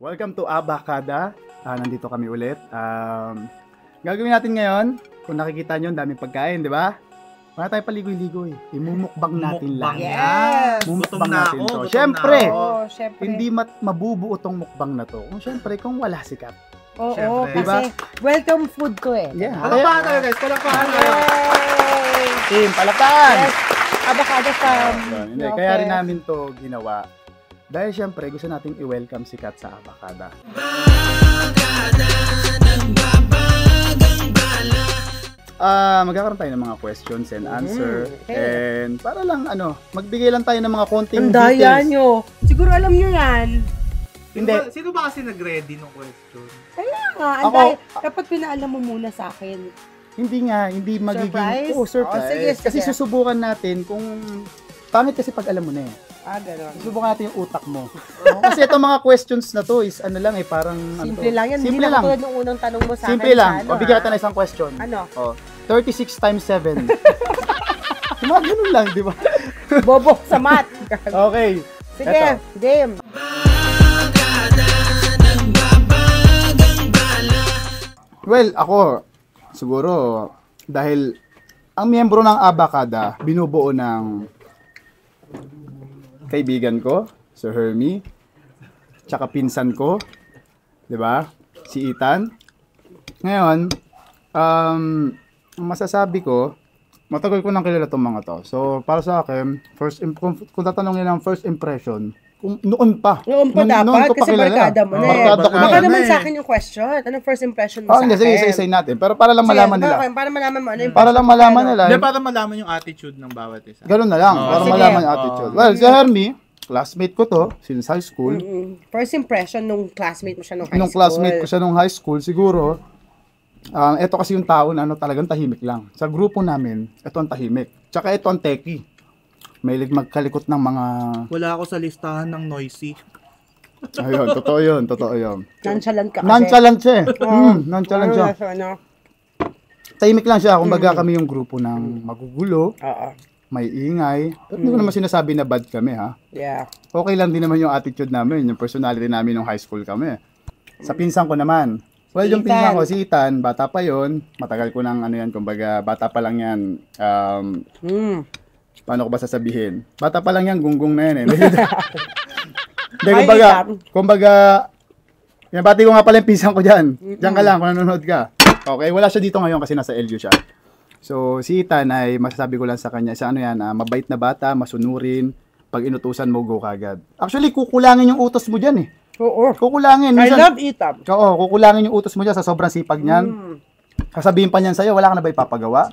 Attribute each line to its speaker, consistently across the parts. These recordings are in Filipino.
Speaker 1: Welcome to Abakada. Nandito kami ulit. Gagawin natin ngayon, kung nakikita nyo, daming pagkain, di ba? Wala tayo paligoy-ligoy. Imumukbang natin lang.
Speaker 2: Yes!
Speaker 1: Mumukbang natin to. Siyempre, hindi mabubuo tong mukbang na to. Kung wala si Kat.
Speaker 2: Oo,
Speaker 1: Siyempre. Diba?
Speaker 2: kasi welcome food ko eh.
Speaker 1: Yeah.
Speaker 3: Palakpakan tayo guys, palakpakan tayo.
Speaker 1: Team, palakpakan!
Speaker 2: Yes! Abakada fam.
Speaker 1: Hindi, kaya rin namin to ginawa. Dahil siyempre, gusto natin i-welcome si Kat sa Abakada. Magkakaroon tayo ng mga questions and answer. And para lang, magbigay lang tayo ng mga konting
Speaker 2: Ang daya
Speaker 1: details.
Speaker 2: nyo. Siguro alam nyo yan.
Speaker 1: Hindi.
Speaker 3: Sino ba kasi nag-ready ng question?
Speaker 2: Kaya nga, dapat pinaalam mo muna sa akin.
Speaker 1: Hindi magiging
Speaker 2: Surprise?
Speaker 1: surprise.
Speaker 2: Oh, sige.
Speaker 1: Kasi susubukan natin kung pangit kasi pag alam mo na eh.
Speaker 2: Gano'n.
Speaker 1: Susubukan natin yung utak mo. Kasi itong mga questions na to is parang
Speaker 2: Simple lang yan.
Speaker 1: Simple
Speaker 2: Hindi
Speaker 1: lang.
Speaker 2: na katulad ng unang tanong mo sa akin.
Speaker 1: Simple lang.
Speaker 2: Ano,
Speaker 1: Bigyan kita na isang question.
Speaker 2: Ano?
Speaker 1: 36 times 7. Mga ganun lang, di ba?
Speaker 2: Bobo sa mat.
Speaker 1: Okay.
Speaker 2: Sige,
Speaker 1: Eto.
Speaker 2: game.
Speaker 1: Well, ako, siguro, dahil ang miyembro ng Abakada, binubuo ng kaibigan ko, Sir Hermie, tsaka pinsan ko, di ba? Si Ethan. Ngayon, ang masasabi ko, matagal ko nang kilala itong mga to. So, para sa akin, kung tatanungin ng first impression, noon pa
Speaker 2: dapat, kasi barkada mo na eh.
Speaker 1: Barkada ko na
Speaker 2: Baka
Speaker 1: yan.
Speaker 2: naman sa akin yung question. Anong first impression mo sa
Speaker 1: Hindi, sige,
Speaker 2: akin?
Speaker 1: isa-isay natin. Pero para lang malaman nila.
Speaker 2: Para malaman mo ano yung
Speaker 1: Para lang malaman nila.
Speaker 3: Hindi, para malaman yung attitude ng bawat isa.
Speaker 1: Ganun na lang, para
Speaker 2: Sige.
Speaker 1: malaman yung attitude. Well, si Hermie, classmate ko to, since high school.
Speaker 2: First impression nung classmate mo siya nung high school.
Speaker 1: Nung classmate ko siya nung high school, siguro, ito kasi yung tao na talagang tahimik lang. Sa grupo namin, ito ang tahimik. Tsaka ito ang techie. Mahilig magkalikot ng mga...
Speaker 3: Wala ako sa listahan ng noisy.
Speaker 1: Ayun, totoo yun.
Speaker 2: Nonchalant ka kasi.
Speaker 1: Nonchalant siya eh. Nonchalant siya.
Speaker 2: Ano?
Speaker 1: Tahimik lang siya. Kumbaga kami yung grupo ng magugulo,
Speaker 2: Oo.
Speaker 1: may ingay. Hindi ko naman sinasabi na bad kami ha.
Speaker 2: Yeah.
Speaker 1: Okay lang din naman yung attitude namin, yung personality namin nung high school kami. Sa pinsan ko naman. Well, yung pinsan ko, si Ethan, bata pa yon, matagal ko nang kumbaga, bata pa lang yan. Paano ko ba sasabihin? Bata pa lang yan, gunggong na yan eh. Hindi, kumbaga, bati ko nga pala yung pinsan ko dyan. Diyan ka lang, kung nanonood ka. Okay, wala siya dito ngayon kasi nasa LU siya. So, si Ethan ay masasabi ko lang sa kanya, mabait na bata, masunurin, pag inutusan mo, go kagad. Actually, kukulangin yung utos mo dyan eh.
Speaker 2: Oo.
Speaker 1: Kukulangin.
Speaker 2: I love Ethan.
Speaker 1: Oo, kukulangin yung utos mo dyan sa sobrang sipag niyan. Sasabihin pa niyan sa'yo, wala ka na ba ipapagawa?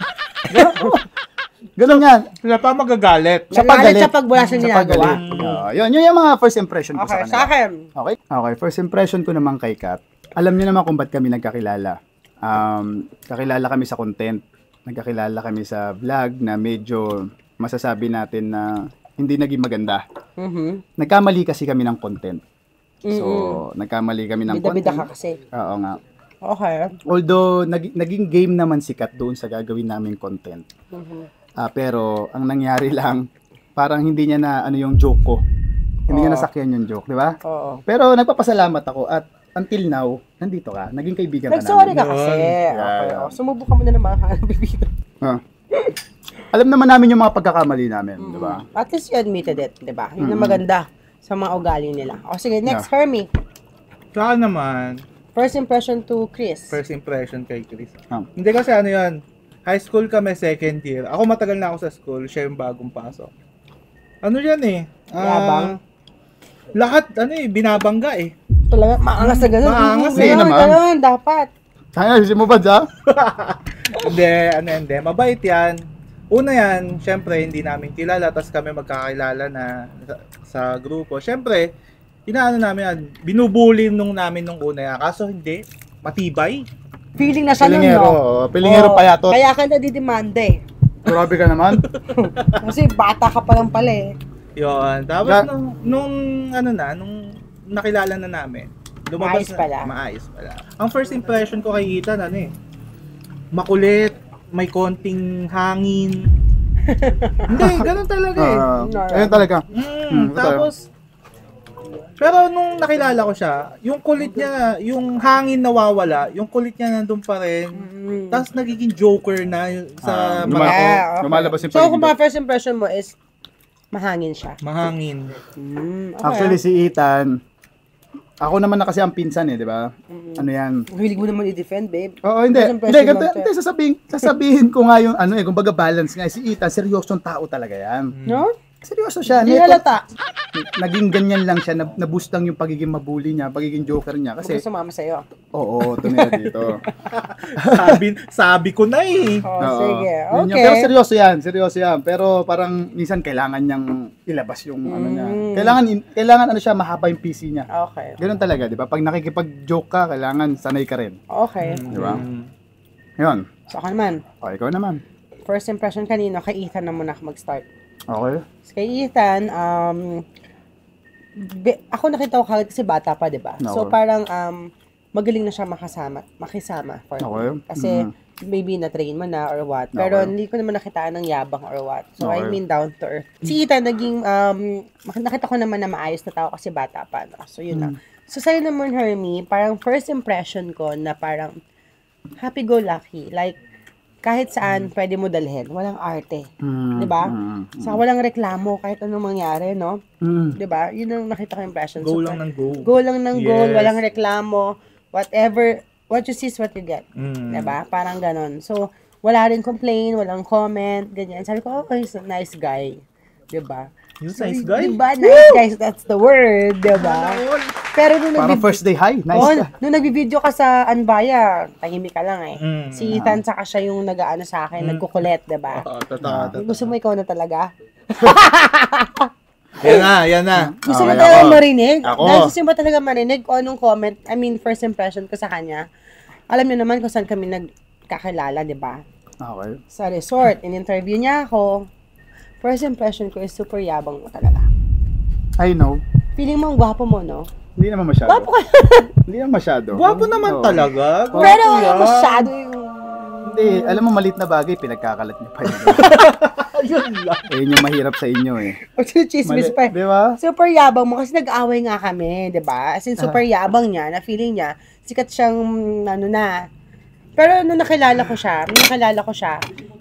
Speaker 1: Ganun yan.
Speaker 3: Sila pa magagalit.
Speaker 2: Nagalit siya pag wala siyang ginagawa.
Speaker 1: Yun yung mga first impression ko sa
Speaker 2: Okay,
Speaker 1: kanila.
Speaker 2: sa akin.
Speaker 1: Okay, first impression ko naman kay Kat. Alam niyo naman kung ba't kami nagkakilala. Kakilala kami sa content. Nagkakilala kami sa vlog na medyo masasabi natin na hindi naging maganda. Nagkamali kasi kami ng content. So, nagkamali kami ng
Speaker 2: Bida-bida
Speaker 1: content.
Speaker 2: ka kasi.
Speaker 1: Oo nga.
Speaker 2: Okay.
Speaker 1: Although, naging game naman si Kat doon sa gagawin namin content. Pero, ang nangyari lang, parang hindi niya na yung joke ko. Hindi niya nasakyan yung joke, di ba?
Speaker 2: Oo.
Speaker 1: Pero, nagpapasalamat ako at until now, nandito ka. Naging kaibigan ka
Speaker 2: Nag-sorry
Speaker 1: namin.
Speaker 2: ka kasi. Okay.
Speaker 1: Yeah.
Speaker 2: Sumubok ka muna ng mga hanap bibigyan.
Speaker 1: Alam naman namin yung mga pagkakamali namin, di ba?
Speaker 2: At least you admitted it, di ba? Yun ang maganda sa mga ugali nila. O sige, next, Hermie.
Speaker 3: Saka naman,
Speaker 2: First impression to Chris.
Speaker 3: first impression kay Chris.
Speaker 1: Ah.
Speaker 3: Hindi kasi yan, high school kami, second year. Ako matagal na ako sa school, siya yung bagong pasok. Ano yan eh?
Speaker 2: Yabang?
Speaker 3: Lahat, binabangga eh.
Speaker 2: Talaga, maangas na gano'n.
Speaker 3: Maangas
Speaker 1: eh. Naman.
Speaker 2: Ganun, dapat.
Speaker 1: Kaya, simubad ha?
Speaker 3: Hindi. Mabait yan. Una yan, syempre, hindi namin kilala, tapos kami magkakilala na sa grupo. Syempre, binubulin namin nung una yan. Kaso hindi, matibay.
Speaker 2: Feeling na siya nun,
Speaker 1: Pilingero.
Speaker 2: no?
Speaker 1: Pilingero payatot.
Speaker 2: Kaya ka nadidemanda eh.
Speaker 1: Grabe ka naman.
Speaker 2: Kasi bata ka pa lang pala eh.
Speaker 3: Yun. Tapos nung nakilala na namin, lumabas
Speaker 2: Maayos pala.
Speaker 3: Maayos pala. Ang first impression ko kay Ethan, makulit, may konting hangin. Hindi, ganun talaga eh.
Speaker 1: Ayun talaga.
Speaker 3: Tapos, Pero nung nakilala ko siya, yung kulit niya, yung hangin nawawala, yung kulit niya nandun pa rin. Tapos nagiging joker na sa mga
Speaker 2: okay.
Speaker 1: Lumalabas yung
Speaker 2: So, kung
Speaker 1: pagiging-
Speaker 2: first impression mo is mahangin siya.
Speaker 3: mahangin.
Speaker 2: Okay.
Speaker 1: Actually, si Ethan, ako naman na kasi ang pinsan eh, di ba? Ano yan?
Speaker 2: Hilig mo naman i-defend, babe.
Speaker 1: Oo, hindi.
Speaker 2: First
Speaker 1: Hindi,
Speaker 2: impression
Speaker 1: ganito,
Speaker 2: lang siya.
Speaker 1: hindi, sasabihin ko nga yung ano eh, kumbaga balance nga. Si Ethan, seryosong tao talaga yan.
Speaker 2: No?
Speaker 1: Seryoso siya.
Speaker 2: Hindi
Speaker 1: Neto,
Speaker 2: halata.
Speaker 1: naging ganyan lang siya, na-boost lang yung pagiging mabuli niya, pagiging joker niya.
Speaker 2: Huwag
Speaker 1: Kasi,
Speaker 2: ka sumama sa'yo.
Speaker 1: oo, tumira dito.
Speaker 3: sabi ko na eh.
Speaker 2: Oh,
Speaker 1: Oo.
Speaker 2: sige.
Speaker 1: Yun yun.
Speaker 2: Okay.
Speaker 1: Pero seryoso yan. Pero parang minsan kailangan niyang ilabas yung ano niya. Kailangan ano siya, mahaba yung PC niya.
Speaker 2: Okay.
Speaker 1: Ganun talaga, di ba? Pag nakikipag-joke ka, kailangan sanay ka rin.
Speaker 2: Okay.
Speaker 1: Di ba? Yun.
Speaker 2: So, ako naman.
Speaker 1: O, ikaw naman.
Speaker 2: First impression kanino, kay Ethan na muna ako mag-start.
Speaker 1: Okay.
Speaker 2: So, kay Ethan, ako nakita ko kagad kasi bata pa, di ba? So,
Speaker 1: Okay.
Speaker 2: parang magaling na siya makisama for
Speaker 1: Okay.
Speaker 2: me. Kasi, maybe na-train mo na or what. Pero hindi ko naman nakitaan ng yabang or what. So, I
Speaker 1: Okay.
Speaker 2: mean, down to earth. Si Ethan, naging, nakita ko naman na maayos na tao kasi bata pa. No? So, yun na. So, sa'yo naman, Hermie, parang first impression ko na parang happy-go-lucky. Like, kahit saan pwede mo dalhin. Walang arte. Di ba? Saka walang reklamo kahit anong mangyari, no? Di ba? Yun ang nakita ko impression.
Speaker 3: Go
Speaker 2: So,
Speaker 3: lang ng go.
Speaker 2: Go lang ng go.
Speaker 3: Yes.
Speaker 2: Walang reklamo. Whatever. What you see is what you get.
Speaker 3: Mm.
Speaker 2: Diba? Parang ganon. So, wala rin complain, walang comment, ganyan. Sabi ko, oh, he's a nice guy. Diba?
Speaker 3: Yung size guy.
Speaker 2: Diba? Nice guy, that's the word. Diba? Pero nung
Speaker 1: Parang first day high. Nice
Speaker 2: oh,
Speaker 1: ka.
Speaker 2: nung nagbibideo ka sa Anbaya, tahimik ka lang eh.
Speaker 3: Mm.
Speaker 2: Si Ethan, saka siya yung nag-ano sa akin, nagkukulit, diba?
Speaker 3: Oo, totoo.
Speaker 2: Gusto mo ikaw na talaga?
Speaker 3: Yan na.
Speaker 2: Gusto mo
Speaker 1: Okay,
Speaker 2: talaga
Speaker 1: ako.
Speaker 2: marinig?
Speaker 1: Ako.
Speaker 2: Dahil gusto mo talaga marinig kung anong comment, I mean, first impression ko sa kanya. Alam niyo naman kung saan kami nagkakilala, di ba?
Speaker 1: Okay.
Speaker 2: Sa resort. In-interview niya ako. First impression ko is super yabang mo talaga.
Speaker 1: I know.
Speaker 2: Feeling mo ang gwapo mo, no?
Speaker 1: Hindi naman masyado.
Speaker 2: Gwapo ka.
Speaker 1: Hindi naman masyado.
Speaker 3: Gwapo naman
Speaker 1: Oo.
Speaker 3: talaga. Gwapo
Speaker 2: Pero
Speaker 3: yan.
Speaker 2: masyado yung...
Speaker 1: Hindi, alam mo, malit na bagay, pinagkakalat niyo pa yun.
Speaker 3: Yun lang.
Speaker 1: Yun yung mahirap sa inyo eh.
Speaker 2: O chismis pa.
Speaker 1: Di ba?
Speaker 2: Super yabang mo kasi nag-away nga kami, 'di ba? As in super yabang niya, na feeling niya sikat siyang ano na. Pero nung nakilala ko siya,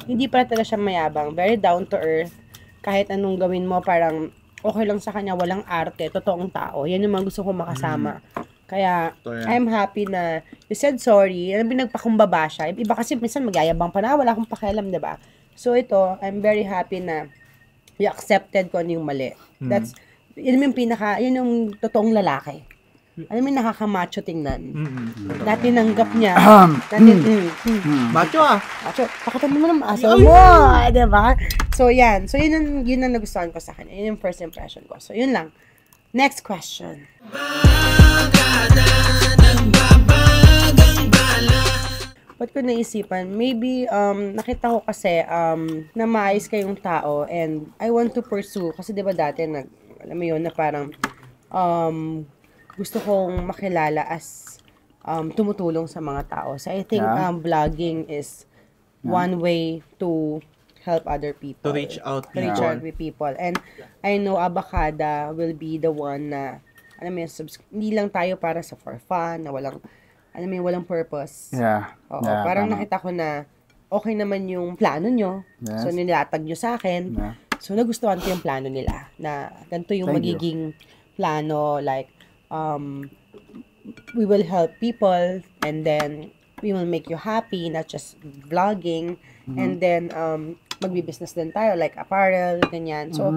Speaker 2: hindi pala talaga siya mayabang, very down to earth. Kahit anong gawin mo, parang okay lang sa kanya, walang arte, totoong tao. Yan yung mga gusto ko makasama. Kaya,
Speaker 3: Totoo yan.
Speaker 2: I'm happy na you said sorry, pinagpakumbaba siya. Iba kasi minsan magyayabang pa na, wala akong pakialam, 'di ba? So ito, I'm very happy na you accepted ko ano yung mali. Yun yung totoong lalaki. Alam mo yung nakakamacho tingnan. Na tinanggap niya.
Speaker 3: Macho ah.
Speaker 2: Macho, pakita mo naman aso mo. Diba? So, yan. So, yun ang nagustuhan ko sa kanya. Yun yung first impression ko. So, yun lang. Next question. Ba't ko naisipan? Maybe, nakita ko kasi na maayos kayong tao and I want to pursue. Kasi diba dati, alam mo yun, na parang gusto kong makilala as tumutulong sa mga tao. So I think
Speaker 1: Yeah.
Speaker 2: vlogging is one way to help other people.
Speaker 3: To reach out
Speaker 2: To reach
Speaker 3: people.
Speaker 2: out with people. And I know Abacada will be the one na, alam mo yun, hindi lang tayo para sa for fun, na walang, alam mo yun, walang purpose.
Speaker 1: Yeah.
Speaker 2: Oo,
Speaker 1: Yeah,
Speaker 2: parang
Speaker 1: tama.
Speaker 2: nakita ko na okay naman yung plano nyo.
Speaker 1: Yes.
Speaker 2: So, nilatag nyo sa akin.
Speaker 1: Yeah.
Speaker 2: So, nagustuhan ko yung plano nila na ganito yung
Speaker 1: Thank you.
Speaker 2: magiging plano, like, we will help people and then we will make you happy, not just vlogging.
Speaker 1: Mm-hmm.
Speaker 2: And then, magbi-business din tayo, like apparel, ganyan. So,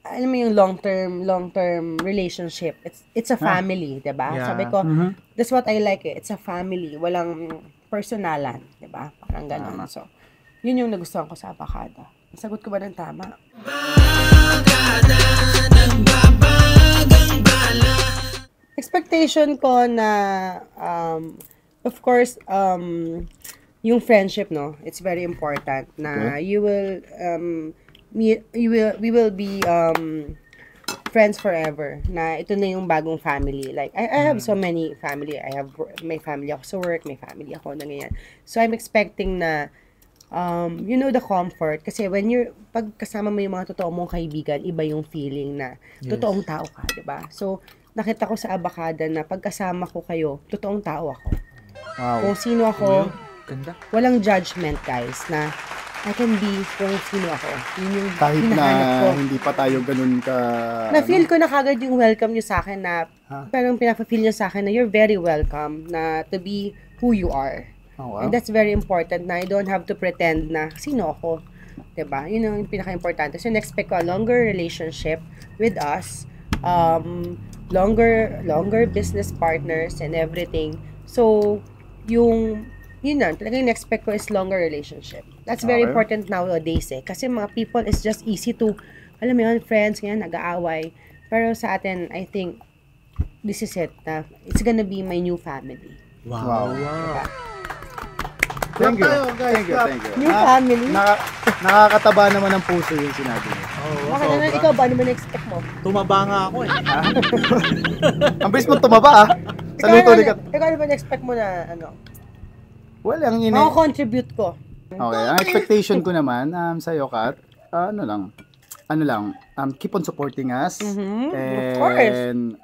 Speaker 2: alam mo yung long-term relationship. It's a family, 'di ba?
Speaker 3: Yeah.
Speaker 2: Sabi ko, that's what I like eh. It's a family, walang personalan, 'di ba? Parang gano'n. So, yun yung nagustuhan ko sa Abacada. Nasagot ko ba ng tama? Expectation ko na of course yung friendship, no, it's very important na
Speaker 1: Okay.
Speaker 2: we will be friends forever, na ito na yung bagong family. Like I have so many family. I have may family ako sa work, may family ako na ganyan. So I'm expecting na you know, the comfort, kasi when pag kasama mo yung mga totoo mong kaibigan, iba yung feeling na totoong tao ka, 'di ba? So nakita ko sa Abacada na pagkasama ko kayo, totoong tao ako.
Speaker 1: Wow.
Speaker 2: Kung sino ako,
Speaker 3: Ganda.
Speaker 2: walang judgment guys, na I can be kung sino ako. Yun yung
Speaker 1: Kahit na
Speaker 2: hinahanap ko.
Speaker 1: hindi pa tayo ganun ka...
Speaker 2: Na-feel ko na kagad yung welcome nyo sa akin na
Speaker 1: Ha?
Speaker 2: parang pinapa-feel nyo sa akin na you're very welcome na to be who you are.
Speaker 1: Oh, wow.
Speaker 2: And that's very important na I don't have to pretend na sino ako. Diba? Yun yung pinaka-importante. So, expect ko a longer relationship with us, longer business partners and everything. So, yun na, talagang expect ko is longer relationship. That's very
Speaker 1: Okay.
Speaker 2: important nowadays eh. Kasi mga people is just easy to, alam mo yun, friends, ganyan, nag-aaway. Pero sa atin, I think, this is it. It's gonna be my new family.
Speaker 1: Wow.
Speaker 2: Diba?
Speaker 1: Thank you.
Speaker 3: Tayo, guys.
Speaker 1: Thank you, thank you.
Speaker 2: New family?
Speaker 1: Nakakataba naman ng puso yung sinabi niyo.
Speaker 2: Bakit naman ikaw ba? Ano mo na-expect mo?
Speaker 3: Tumaba nga ako eh.
Speaker 1: Ang bilis mo tumaba ah. Sa luto ni Kat.
Speaker 2: Ikaw ano ba na-expect mo na ano?
Speaker 1: Well, ang ini...
Speaker 2: Mako-contribute ko.
Speaker 1: Okay, ang expectation ko naman sa'yo, Kat, ano lang, keep on supporting us.
Speaker 2: Of course.
Speaker 1: And,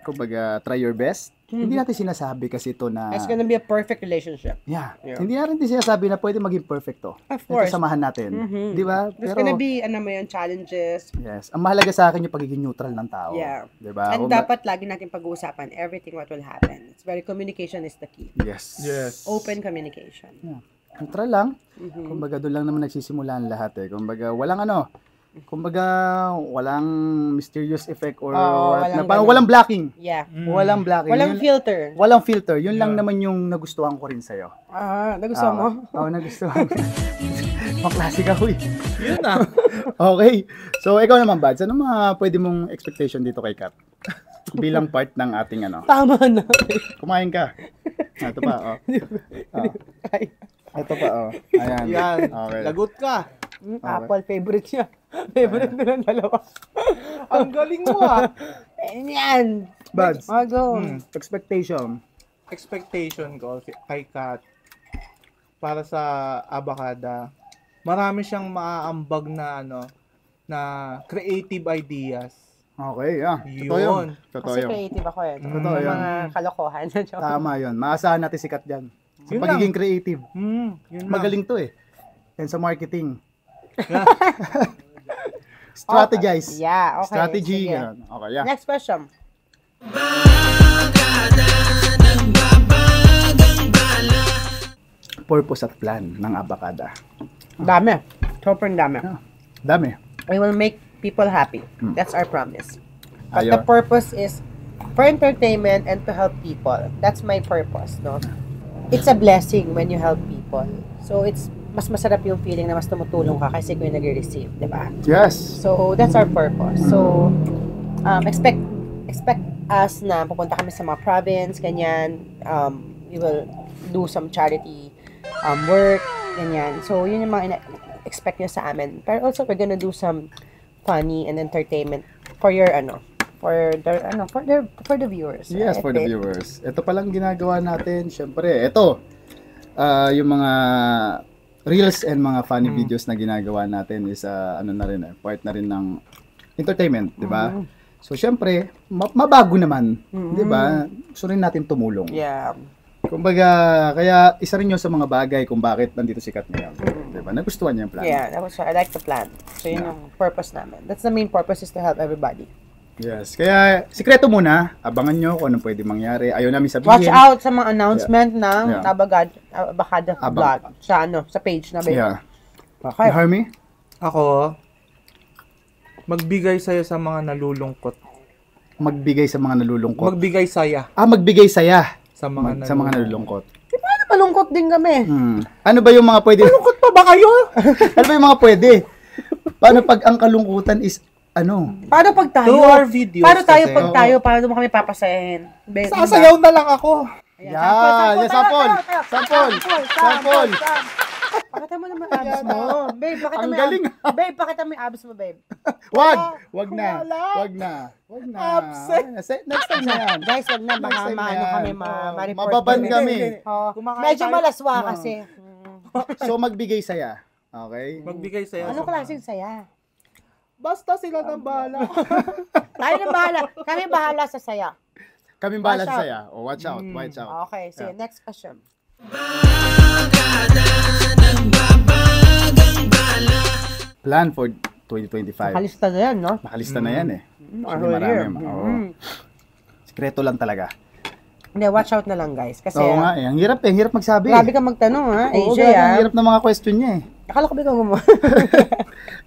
Speaker 1: kumbaga, try your best. Hindi natin sinasabi kasi ito na...
Speaker 2: It's gonna be a perfect relationship.
Speaker 1: Yeah.
Speaker 2: Yeah.
Speaker 1: Hindi natin sinasabi na pwede maging perfect to.
Speaker 2: Of course.
Speaker 1: Ito samahan natin. Di ba?
Speaker 2: There's gonna be, ano mo yun, challenges.
Speaker 1: Yes. Ang mahalaga sa akin yung pagiging neutral ng tao.
Speaker 2: Yeah.
Speaker 1: Di ba?
Speaker 2: And dapat lagi natin pag-uusapan everything what will happen. It's very, communication is the key.
Speaker 1: Yes.
Speaker 3: Yes.
Speaker 2: Open communication.
Speaker 1: Yeah. Neutral lang. Kumbaga, doon lang naman nagsisimula ang lahat eh. Kumbaga, walang mysterious effect or what na. Parang walang blocking.
Speaker 2: Yeah.
Speaker 1: Walang blocking.
Speaker 2: Walang
Speaker 1: Yun-
Speaker 2: filter.
Speaker 1: Walang filter. Yun lang naman yung nagustuhan ko rin sa'yo.
Speaker 2: Nagustuhan mo?
Speaker 1: Oo, nagustuhan ko. Maklase ka, huy.
Speaker 3: Yun na.
Speaker 1: Okay. So, ikaw naman, Bads. Ano mga pwede mong expectation dito kay Kat? Bilang part ng ating ano.
Speaker 2: Tama na.
Speaker 1: Kumain ka. Ito pa, oh.
Speaker 2: Ay,
Speaker 1: Ito pa, oh. Ayan.
Speaker 3: Yan.
Speaker 1: Okay.
Speaker 3: Lagot ka.
Speaker 2: Apple, favorite niya. Favorite na ng dalawa.
Speaker 3: Ang galing mo ah.
Speaker 2: Yan.
Speaker 1: Bads.
Speaker 2: Go.
Speaker 1: Expectation.
Speaker 3: Expectation ko kay Kat para sa Abacada, marami siyang maaambag na na creative ideas.
Speaker 1: Okay, yeah. Totoo yun. Totoo
Speaker 2: Kasi
Speaker 1: yun.
Speaker 2: creative ako eh.
Speaker 1: Totoo yun.
Speaker 2: Mga kalokohan.
Speaker 1: Tama yun. Maasahan natin si Kat dyan. Sa
Speaker 3: Yun
Speaker 1: pagiging creative.
Speaker 3: Yun lang.
Speaker 1: Magaling to eh. And sa marketing. Strategize.
Speaker 2: Yeah, okay.
Speaker 1: Strategy.
Speaker 2: Sige.
Speaker 1: Ganun. Okay, yeah.
Speaker 2: Next question.
Speaker 1: Purpose at plan ng Abacada.
Speaker 2: Dami. Sobrang dami.
Speaker 1: Dami.
Speaker 2: We will make people happy. That's our promise. But the
Speaker 1: Ayun.
Speaker 2: purpose is for entertainment and to help people. That's my purpose, no? It's a blessing when you help people. So, it's mas masarap yung feeling na mas tumutulong ka kasi kung yung nag-receive, di ba?
Speaker 1: Yes.
Speaker 2: So, that's our purpose. So, expect us na pupunta kami sa mga province, ganyan. We will do some charity work, ganyan. So, yun yung mga expect nyo sa amin. Pero also, we're gonna do some funny and entertainment for your, for the viewers.
Speaker 1: Yes,
Speaker 2: right?
Speaker 1: for the viewers. Ito palang ginagawa natin. Siyempre, ito. Yung mga reels and mga funny videos na ginagawa natin is part na rin ng entertainment, di ba? So, siyempre, mabago naman, di ba? Gusto rin natin tumulong.
Speaker 2: Yeah.
Speaker 1: Kumbaga, kaya isa rin yun sa mga bagay kung bakit nandito si Kat ngayon. Di ba? Nagustuhan niya yung plan.
Speaker 2: Yeah, that was I like the plan. So, yun yung purpose namin. That's the main purpose, is to help everybody.
Speaker 1: Yes. Kaya, sikreto muna. Abangan nyo kung anong pwede mangyari. Ayaw namin sabihin.
Speaker 2: Watch out sa mga announcement ng
Speaker 1: Yeah.
Speaker 2: Abacada Vlog sa page na ba?
Speaker 1: Yeah.
Speaker 2: Okay.
Speaker 1: Harmy?
Speaker 3: Ako, magbigay saya sa mga nalulungkot.
Speaker 1: Magbigay sa mga nalulungkot.
Speaker 3: Magbigay saya
Speaker 1: Magbigay saya
Speaker 3: sa mga
Speaker 1: sa mga nalulungkot.
Speaker 2: Paano malungkot din kami?
Speaker 1: Ano ba yung mga pwede?
Speaker 3: Malungkot pa ba kayo?
Speaker 1: Ano ba yung mga pwede? Paano pag ang kalungkutan is ano?
Speaker 2: Paano pag tayo?
Speaker 3: Through our videos
Speaker 2: Paano tayo
Speaker 3: kasi.
Speaker 2: pag tayo? Paano mo kami papasayahin?
Speaker 3: Sasayaw na lang ako.
Speaker 1: Yan, sample.
Speaker 2: Pakita mo naman abs mo. Babe, pakita
Speaker 1: Ang
Speaker 2: mo.
Speaker 1: galing.
Speaker 2: Babe, pakita mo yung abs mo, babe.
Speaker 1: Wag na.
Speaker 3: Absent.
Speaker 1: Next time na yan.
Speaker 2: Guys, wag na. Baka
Speaker 1: Next time na
Speaker 2: maano
Speaker 1: yan.
Speaker 2: kami, ma-report.
Speaker 1: Mababan kami.
Speaker 3: Kumakain
Speaker 2: Medyo
Speaker 3: tayo.
Speaker 2: malaswa kasi.
Speaker 1: So magbigay saya. Okay?
Speaker 3: Magbigay saya
Speaker 2: Anong
Speaker 3: sa mga
Speaker 2: klaseng saya?
Speaker 3: Basta sila nang bahala.
Speaker 2: Tayo na bahala. Kami bahala sa saya.
Speaker 1: Kami bahala
Speaker 2: Watch
Speaker 1: sa
Speaker 2: out.
Speaker 1: saya. Oh, watch out, watch out.
Speaker 2: Okay, sige, next question.
Speaker 1: Plan for 2025.
Speaker 2: Nakalista na yan, no?
Speaker 1: Nakalista na yan eh.
Speaker 2: Our
Speaker 1: Actually,
Speaker 2: whole year.
Speaker 1: marami. Oo. Sekreto lang talaga.
Speaker 2: Hindi, watch out na lang, guys. Kasi,
Speaker 1: Oo nga eh. Ang hirap eh. Ang hirap magsabi.
Speaker 2: grabe ka magtanong, ha?
Speaker 1: Oo,
Speaker 2: AJ,
Speaker 1: grabe,
Speaker 2: ha?
Speaker 1: ang hirap ng mga question niya eh.
Speaker 2: Akala ko ba ikaw gumawa?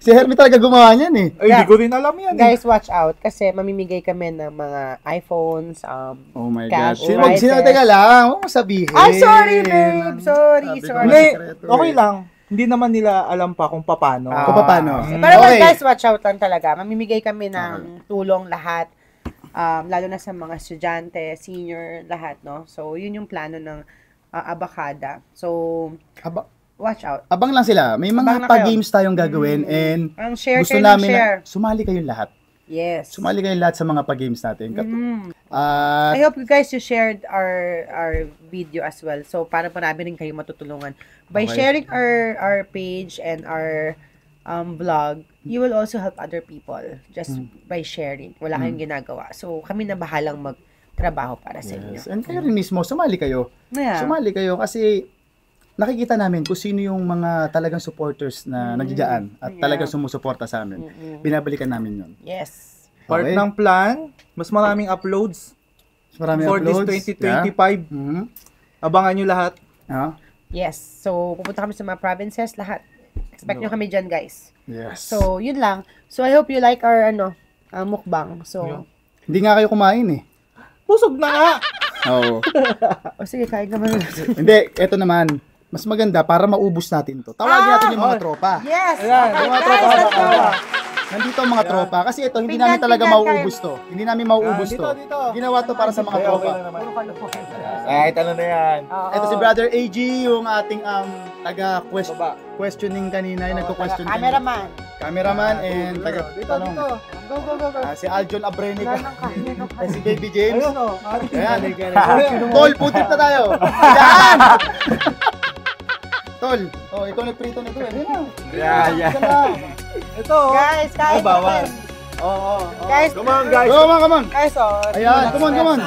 Speaker 1: Si Hermie talaga gumawa niyan eh.
Speaker 3: Ay, hindi ko rin alam yan.
Speaker 2: Guys, watch out. Kasi mamimigay kami ng mga iPhones,
Speaker 1: Oh my
Speaker 2: cash
Speaker 1: God.
Speaker 2: prizes.
Speaker 1: Teka lang. Huwag mo sabihin.
Speaker 2: Ay, sorry, babe! Sorry,
Speaker 1: Sabi ko
Speaker 2: sorry.
Speaker 3: Hindi,
Speaker 1: sekreto
Speaker 3: okay
Speaker 1: eh.
Speaker 3: lang. Hindi naman nila alam pa kung paano.
Speaker 1: Kung paano.
Speaker 2: Pero
Speaker 1: Okay.
Speaker 2: guys, watch out lang talaga. Mamimigay kami ng tulong lahat. Lalo na sa mga estudyante, senior, lahat, no? So, yun yung plano ng Abacada. So, watch out.
Speaker 1: Abang lang sila. May
Speaker 2: Abang
Speaker 1: mga
Speaker 2: lang kayo.
Speaker 1: pa-games tayong gagawin and
Speaker 2: Ang share
Speaker 1: gusto
Speaker 2: kayo ng
Speaker 1: namin
Speaker 2: share.
Speaker 1: na sumali kayong lahat.
Speaker 2: Yes.
Speaker 1: Sumali kayong lahat sa mga pa-games natin. At
Speaker 2: I hope you guys you shared our video as well. So, para marami rin kayo matutulungan. By
Speaker 1: Okay.
Speaker 2: sharing our page and our vlog, you will also help other people just by sharing. Wala kayong ginagawa. So, kami na bahalang magtrabaho para sa inyo.
Speaker 1: yes. And kayo rin mismo, sumali kayo.
Speaker 2: Yeah.
Speaker 1: Sumali kayo kasi nakikita namin kung sino yung mga talagang supporters na nandiyan at talagang sumusuporta sa amin. Binabalikan namin yun.
Speaker 2: Yes.
Speaker 3: Part
Speaker 1: Okay.
Speaker 3: ng plan, mas maraming uploads
Speaker 1: Maraming
Speaker 3: for
Speaker 1: uploads.
Speaker 3: this 2025.
Speaker 1: Yeah. Mhm.
Speaker 3: Abangan nyo lahat.
Speaker 1: Ah,
Speaker 2: Yes. So, pupunta kami sa mga provinces, lahat. Expect nyo kami dyan, guys.
Speaker 1: yes.
Speaker 2: So, yun lang. So, I hope you like our, mukbang. So,
Speaker 1: Hindi nga kayo kumain eh.
Speaker 3: Busog na nga!
Speaker 1: Oo.
Speaker 2: sige, kain naman.
Speaker 1: Hindi, eto naman. Mas maganda para maubos natin to. Tawagin natin yung mga tropa.
Speaker 2: Yes!
Speaker 3: Ayan,
Speaker 2: Okay,
Speaker 1: yung mga
Speaker 2: guys,
Speaker 1: tropa,
Speaker 2: let's go!
Speaker 1: Nandito ang mga tropa. Kasi ito, hindi
Speaker 2: Pinggan,
Speaker 1: namin talaga
Speaker 2: pinggan
Speaker 1: mauubos to. Hindi namin mauubos
Speaker 3: dito,
Speaker 1: to.
Speaker 3: dito.
Speaker 1: Ginawa to para sa mga tropa.
Speaker 2: Puro kalokohan.
Speaker 3: Kahit ano na yan.
Speaker 2: Oo.
Speaker 1: Ito si Brother AG, yung ating taga-questioning kanina, yung nagko-question kanina.
Speaker 2: Cameraman.
Speaker 1: Cameraman and
Speaker 3: Dito,
Speaker 1: taga-tanong.
Speaker 3: dito.
Speaker 2: Go, go, go, go.
Speaker 1: Si Aljon Abrenica.
Speaker 2: Wala nang kain, no?
Speaker 1: Si Baby James.
Speaker 3: Ayun o.
Speaker 1: Ayan. Tol, putik na tayo. Yan! Tol, ikaw nagprito nito eh.
Speaker 3: Yeah. Ito.
Speaker 2: Guys, kain
Speaker 3: Ay, bawal.
Speaker 2: natin.
Speaker 3: Oo.
Speaker 2: Guys,
Speaker 3: Come on, guys.
Speaker 1: Come on, come on.
Speaker 2: guys,
Speaker 1: Ayan, come on, come on.